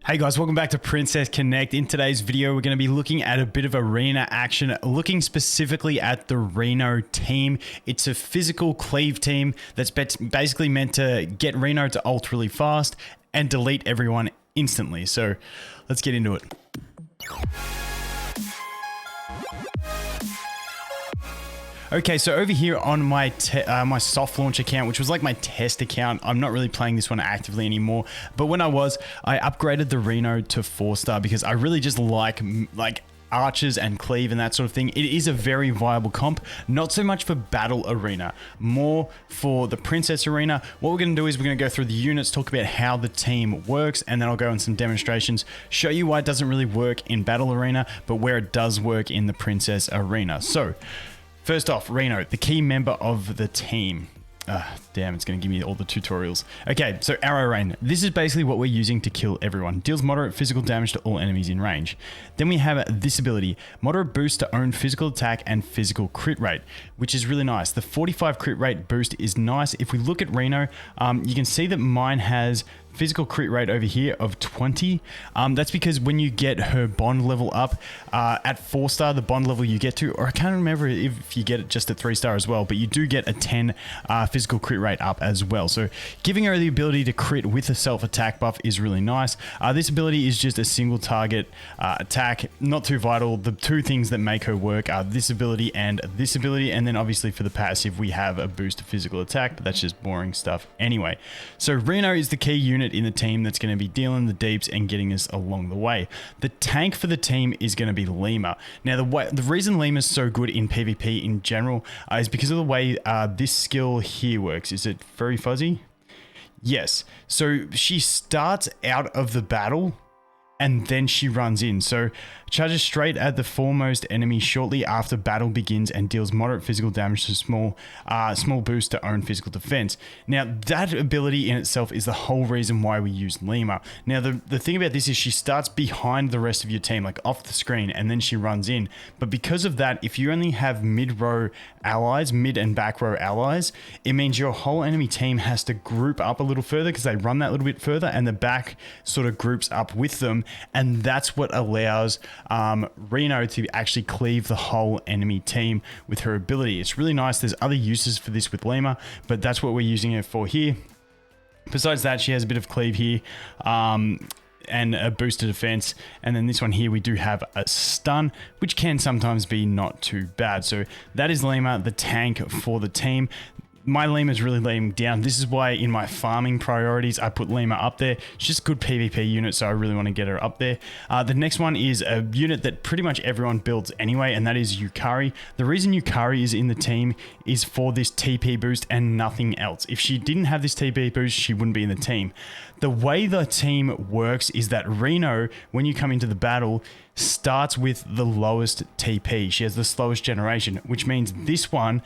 Hey guys, welcome back to Princess Connect. In today's video, we're going to be looking at a bit of arena action, looking specifically at the Reno team. It's a physical cleave team that's basically meant to get Reno to ult really fast and delete everyone instantly. So let's get into it. Okay, so over here on my my soft launch account, which was like my test account, I'm not really playing this one actively anymore. But when I was, I upgraded the Reno to 4-star because I really just like archers and cleave and that sort of thing. It is a very viable comp, not so much for battle arena, more for the princess arena. What we're going to do is we're going to go through the units, talk about how the team works, and then I'll go on some demonstrations, show you why it doesn't really work in battle arena, but where it does work in the princess arena. So first off, Reno, the key member of the team. Damn, it's going to give me all the tutorials. Okay, so Arrow Rain. This is basically what we're using to kill everyone. Deals moderate physical damage to all enemies in range. Then we have this ability, moderate boost to own physical attack and physical crit rate, which is really nice. The 45 crit rate boost is nice. If we look at Reno, you can see that mine has physical crit rate over here of 20. That's because when you get her bond level up at 4-star, the bond level you get to, or I can't remember if you get it just at 3-star as well, but you do get a 10 physical crit rate up as well. So giving her the ability to crit with a self-attack buff is really nice. This ability is just a single target attack, not too vital. The two things that make her work are this ability, and then obviously for the passive we have a boost to physical attack, but that's just boring stuff anyway. So Reno is the key unit in the team that's going to be dealing the deeps and getting us along the way. The tank for the team is going to be Lima. Now the reason Lima is so good in PvP in general is because of the way this skill here works. Is it very fuzzy? Yes. So she starts out of the battle and then she runs in. So charges straight at the foremost enemy shortly after battle begins and deals moderate physical damage to small boost to own physical defense. Now that ability in itself is the whole reason why we use Lima. Now the thing about this is she starts behind the rest of your team, like off the screen, and then she runs in. But because of that, if you only have mid-row allies, mid and back row allies, it means your whole enemy team has to group up a little further because they run that little bit further, and the back sort of groups up with them. And that's what allows Reno to actually cleave the whole enemy team with her ability. It's really nice. There's other uses for this with Lima, but that's what we're using it for here. Besides that, she has a bit of cleave here and a boost to defense. And then this one here, we do have a stun, which can sometimes be not too bad. So that is Lima, the tank for the team. My Lima is really laying down. This is why in my farming priorities, I put Lima up there. It's just a good PvP unit, so I really want to get her up there. The next one is a unit that pretty much everyone builds anyway, and that is Yukari. The reason Yukari is in the team is for this TP boost and nothing else. If she didn't have this TP boost, she wouldn't be in the team. The way the team works is that Reno, when you come into the battle, starts with the lowest TP. She has the slowest generation, which means this one,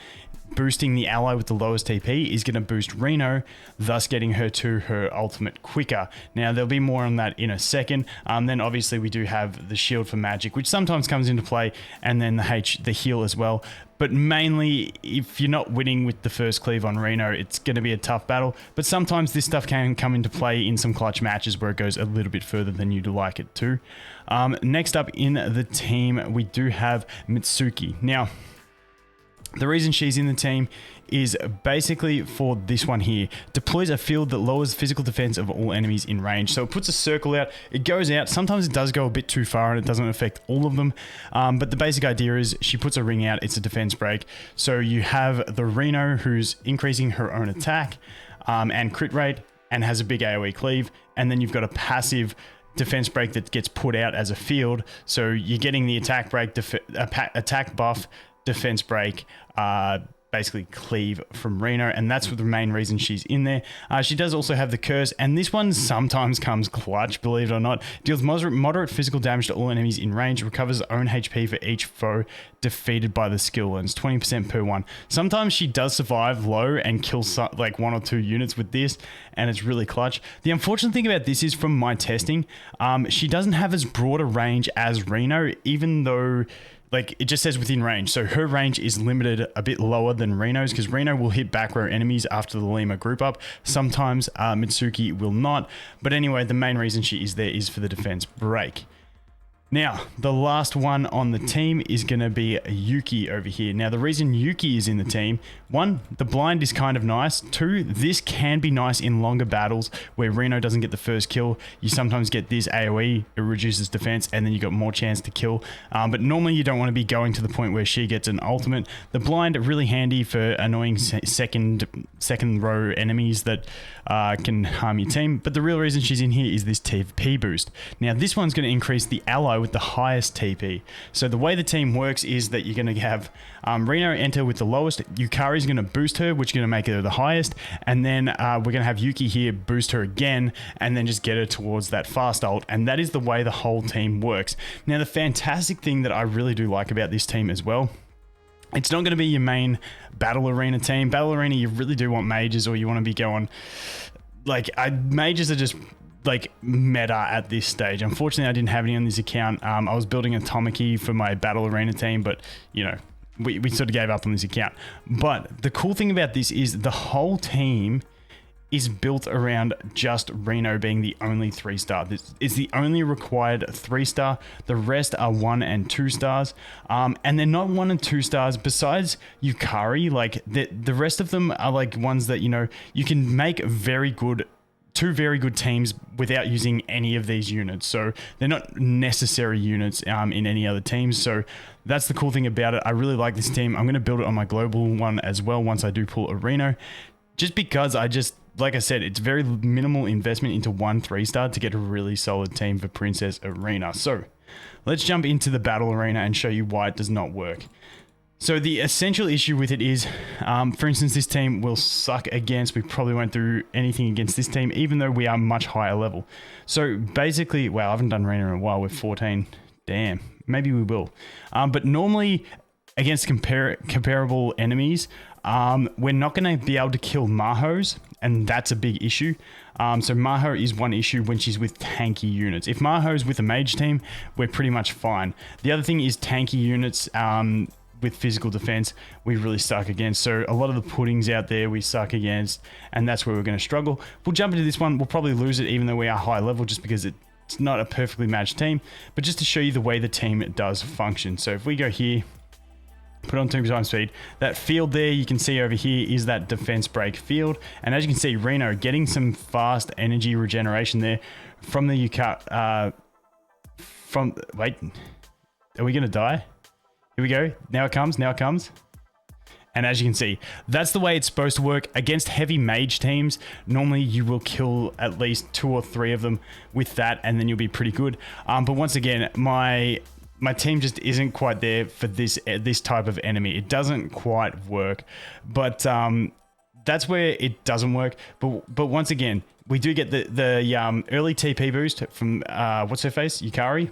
boosting the ally with the lowest TP, is going to boost Reno, thus getting her to her ultimate quicker. Now, there'll be more on that in a second. Then obviously we do have the shield for magic, which sometimes comes into play, and then the heal as well. But mainly, if you're not winning with the first cleave on Reno, it's going to be a tough battle. But sometimes this stuff can come into play in some clutch matches where it goes a little bit further than you'd like it to. Next up in the team, we do have Mitsuki. Now, the reason she's in the team is basically for this one here. Deploys a field that lowers physical defense of all enemies in range. So it puts a circle out, it goes out. Sometimes it does go a bit too far and it doesn't affect all of them. But the basic idea is she puts a ring out, it's a defense break. So you have the Reno who's increasing her own attack and crit rate and has a big AoE cleave. And then you've got a passive defense break that gets put out as a field. So you're getting the attack break, attack buff, defense break, basically cleave from Reno, and that's the main reason she's in there. She does also have the curse, and this one sometimes comes clutch, believe it or not. Deals moderate physical damage to all enemies in range, recovers own HP for each foe defeated by the skill, and it's 20% per one. Sometimes she does survive low and kill like 1 or 2 units with this, and it's really clutch. The unfortunate thing about this is, from my testing, she doesn't have as broad a range as Reno, even though like it just says within range. So her range is limited a bit lower than Reno's because Reno will hit back row enemies after the Lima group up. Sometimes Mitsuki will not. But anyway, the main reason she is there is for the defense break. Now, the last one on the team is going to be Yuki over here. Now, the reason Yuki is in the team, one, the blind is kind of nice. Two, this can be nice in longer battles where Reno doesn't get the first kill. You sometimes get this AoE, it reduces defense, and then you got more chance to kill. But normally you don't want to be going to the point where she gets an ultimate. The blind, really handy for annoying second row enemies that can harm your team. But the real reason she's in here is this TP boost. Now, this one's going to increase the ally with the highest TP. So the way the team works is that you're going to have Reno enter with the lowest. Yukari's going to boost her, which is going to make her the highest. And then we're going to have Yuki here boost her again and then just get her towards that fast ult. And that is the way the whole team works. Now, the fantastic thing that I really do like about this team as well, it's not going to be your main battle arena team. Battle arena, you really do want mages, or you want to be going like mages are just like meta at this stage. Unfortunately, I didn't have any on this account. I was building Atomic for my battle arena team, but you know, we sort of gave up on this account. But the cool thing about this is the whole team is built around just Reno being the only 3-star. This is the only required 3-star. The rest are 1 and 2 stars. And they're not 1 and 2 stars besides Yukari. Like the rest of them are like ones that, you know, you can make two very good teams without using any of these units. So they're not necessary units in any other teams. So that's the cool thing about it. I really like this team. I'm going to build it on my global one as well once I do pull a Reno. Just because like I said, it's very minimal investment into 1 3-star to get a really solid team for Princess Arena. So let's jump into the battle arena and show you why it does not work. So the essential issue with it is, for instance, this team will suck against. We probably won't do anything against this team, even though we are much higher level. So basically, wow, I haven't done Arena in a while. We're 14. Damn, maybe we will. But normally against comparable enemies, we're not going to be able to kill Mahos, and that's a big issue. So Maho is one issue when she's with tanky units. If Maho's with a mage team, we're pretty much fine. The other thing is tanky units with physical defense, we really suck against. So a lot of the puddings out there we suck against, and that's where we're going to struggle. We'll jump into this one. We'll probably lose it even though we are high level, just because it's not a perfectly matched team. But just to show you the way the team does function. So if we go here, put on 2x speed, that field there you can see over here is that defense break field. And as you can see, Reno getting some fast energy regeneration there from the wait, are we going to die? Here we go. Now it comes. And as you can see, that's the way it's supposed to work. Against heavy mage teams, normally you will kill at least 2 or 3 of them with that, and then you'll be pretty good. But once again, my team just isn't quite there for this type of enemy. It doesn't quite work. But that's where it doesn't work. But once again, we do get the early TP boost from what's her face? Yukari?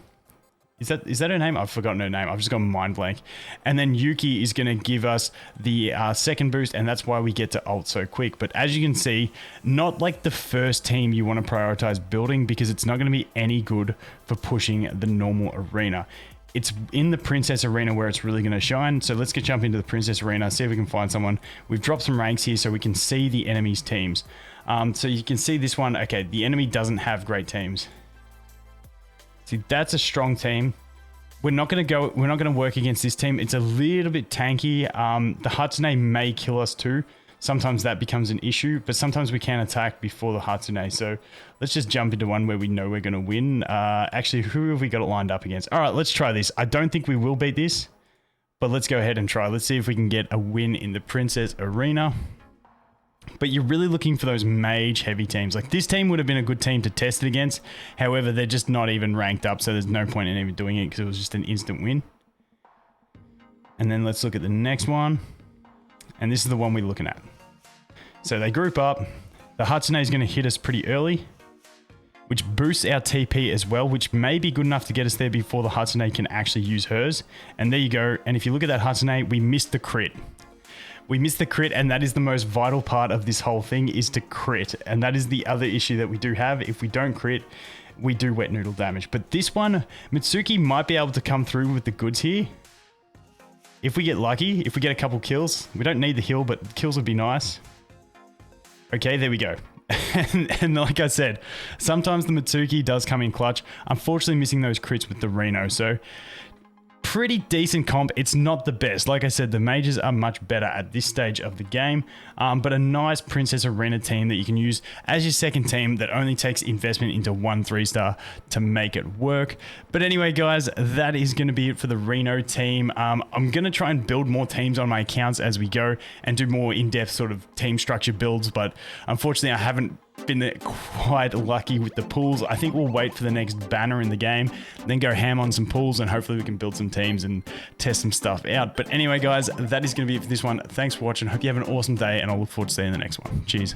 Is that her name? I've forgotten her name. I've just gone mind blank. And then Yuki is going to give us the second boost, and that's why we get to ult so quick. But as you can see, not like the first team you want to prioritize building, because it's not going to be any good for pushing the normal arena. It's in the Princess Arena where it's really going to shine. So let's jump into the Princess Arena, see if we can find someone. We've dropped some ranks here so we can see the enemy's teams. So you can see this one. Okay, the enemy doesn't have great teams. See, that's a strong team. We're not going to work against this team. It's a little bit tanky. The Hatsune may kill us too. Sometimes that becomes an issue, but sometimes we can attack before the Hatsune. So let's just jump into one where we know we're going to win. Actually, who have we got it lined up against? All right, let's try this. I don't think we will beat this, but let's go ahead and try. Let's see if we can get a win in the Princess Arena. But you're really looking for those mage heavy teams. Like this team would have been a good team to test it against. However, they're just not even ranked up, so there's no point in even doing it because it was just an instant win. And then let's look at the next one. And this is the one we're looking at. So they group up. The Hatsune is going to hit us pretty early, which boosts our TP as well, which may be good enough to get us there before the Hatsune can actually use hers. And there you go. And if you look at that Hatsune, we missed the crit. We missed the crit, and that is the most vital part of this whole thing, is to crit. And that is the other issue that we do have. If we don't crit, we do wet noodle damage. But this one, Mitsuki might be able to come through with the goods here. if we get lucky, if we get a couple kills, we don't need the heal, but kills would be nice. Okay, there we go. And like I said, sometimes the Matuki does come in clutch. Unfortunately, missing those crits with the Reno. So pretty decent comp. It's not the best. Like I said, the mages are much better at this stage of the game, but a nice Princess Arena team that you can use as your second team that only takes investment into 1 3-star to make it work. But anyway, guys, that is going to be it for the Reno team. I'm going to try and build more teams on my accounts as we go and do more in-depth sort of team structure builds, but unfortunately, I haven't been quite lucky with the pools. I think we'll wait for the next banner in the game, then go ham on some pools, and hopefully we can build some teams and test some stuff out. But anyway, guys, that is going to be it for this one. Thanks for watching. Hope you have an awesome day, and I'll look forward to seeing you in the next one. Cheers.